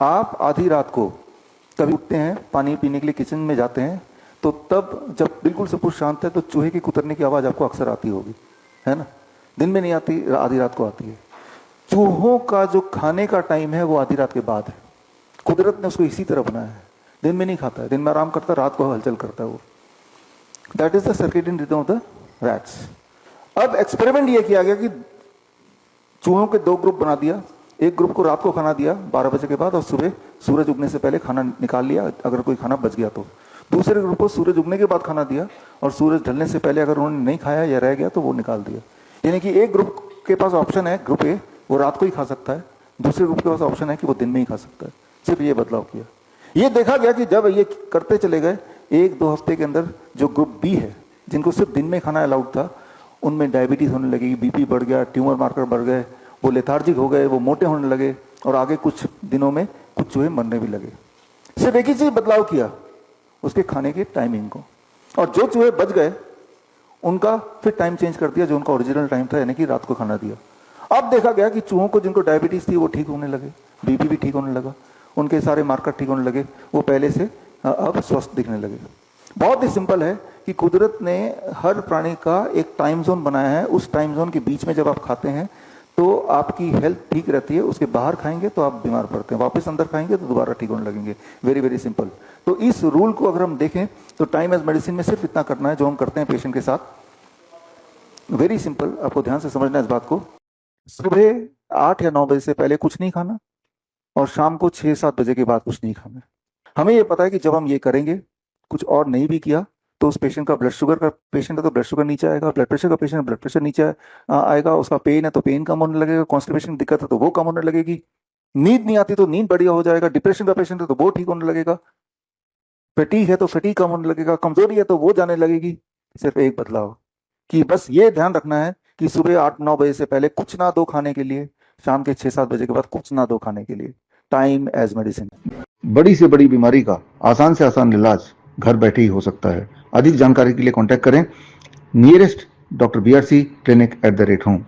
आप आधी रात को कभी उठते हैं, पानी पीने के लिए किचन में जाते हैं, तो तब जब बिल्कुल सब कुछ शांत है तो चूहे की कुतरने की आवाज आपको अक्सर आती होगी, है ना? दिन में नहीं आती, आधी रात को आती है। चूहों का जो खाने का टाइम है वो आधी रात के बाद है। कुदरत ने उसको इसी तरह बनाया है। दिन में नहीं खाता है, दिन में आराम करता है, रात को हलचल करता है वो। That is the circadian rhythm of the rats. अब एक्सपेरिमेंट ये किया गया कि चूहों के दो ग्रुप बना दिया। एक ग्रुप को रात को खाना दिया 12 बजे के बाद, और सुबह सूरज उगने से पहले खाना निकाल लिया अगर कोई खाना बच गया तो। दूसरे ग्रुप को सूरज उगने के बाद खाना दिया, और सूरज ढलने से पहले अगर उन्होंने नहीं खाया या रह गया तो वो निकाल दिया। यानी कि एक ग्रुप के पास ऑप्शन है, ग्रुप ए, वो रात को ही खा सकता है। दूसरे ग्रुप के पास ऑप्शन है कि वो दिन में ही खा सकता है। सिर्फ ये बदलाव किया। ये देखा गया कि जब ये करते चले गए, 1-2 हफ्ते के अंदर जो ग्रुप बी है, जिनको सिर्फ दिन में खाना अलाउड था, उनमें डायबिटीज होने लगी, बीपी बढ़ गया, ट्यूमर मार्कर बढ़ गए, वो लेथार्जिक हो गए, वो मोटे होने लगे, और आगे कुछ दिनों में कुछ चूहे मरने भी लगे। सिर्फ एक ही चीज बदलाव किया, उसके खाने की टाइमिंग को। और जो चूहे बच गए उनका फिर टाइम चेंज कर दिया, जो उनका ओरिजिनल टाइम था, यानी कि रात को खाना दिया। अब देखा गया कि चूहों को जिनको डायबिटीज थी वो ठीक होने लगे, बीपी भी ठीक होने लगा, उनके सारे मार्कर ठीक होने लगे, वो पहले से अब स्वस्थ दिखने लगे। बहुत ही सिंपल है कि कुदरत ने हर प्राणी का एक टाइम जोन बनाया है। उस टाइम जोन के बीच में जब आप खाते हैं तो आपकी हेल्थ ठीक रहती है, उसके बाहर खाएंगे तो आप बीमार पड़ते हैं, वापस अंदर खाएंगे तो दोबारा ठीक होने लगेंगे। Very very simple. तो इस रूल को अगर हम देखें तो टाइम एज मेडिसिन में सिर्फ इतना करना है जो हम करते हैं पेशेंट के साथ। वेरी सिंपल, आपको ध्यान से समझना है इस बात को। सुबह 8 या 9 बजे से पहले कुछ नहीं खाना, और शाम को 6-7 बजे के बाद कुछ नहीं खाना। हमें यह पता है कि जब हम ये करेंगे, कुछ और नहीं भी किया, तो उस पेशेंट का ब्लड शुगर का पेशेंट है तो ब्लड शुगर नीचे आएगा, ब्लड प्रेशर का पेशेंट है ब्लड प्रेशर नीचे आएगा, उसका पेन है तो पेन कम होने लगेगा, कॉन्स्टिपेशन की दिक्कत है तो वो कम होने लगेगी, नींद नहीं आती तो नींद बढ़िया हो जाएगा, डिप्रेशन का पेशेंट है तो वो ठीक होने लगेगा, फटीग है तो फटीग कम होने लगेगा, कमजोरी है तो वो जाने लगेगी। सिर्फ एक बदलाव, कि बस ये ध्यान रखना है कि सुबह 8-9 बजे से पहले कुछ ना दो खाने के लिए, शाम के 6-7 बजे के बाद कुछ ना दो खाने के लिए। Time as medicine. बड़ी से बड़ी बीमारी का आसान से आसान इलाज घर बैठे ही हो सकता है। अधिक जानकारी के लिए कांटेक्ट करें nearest doctor BRC clinic @home।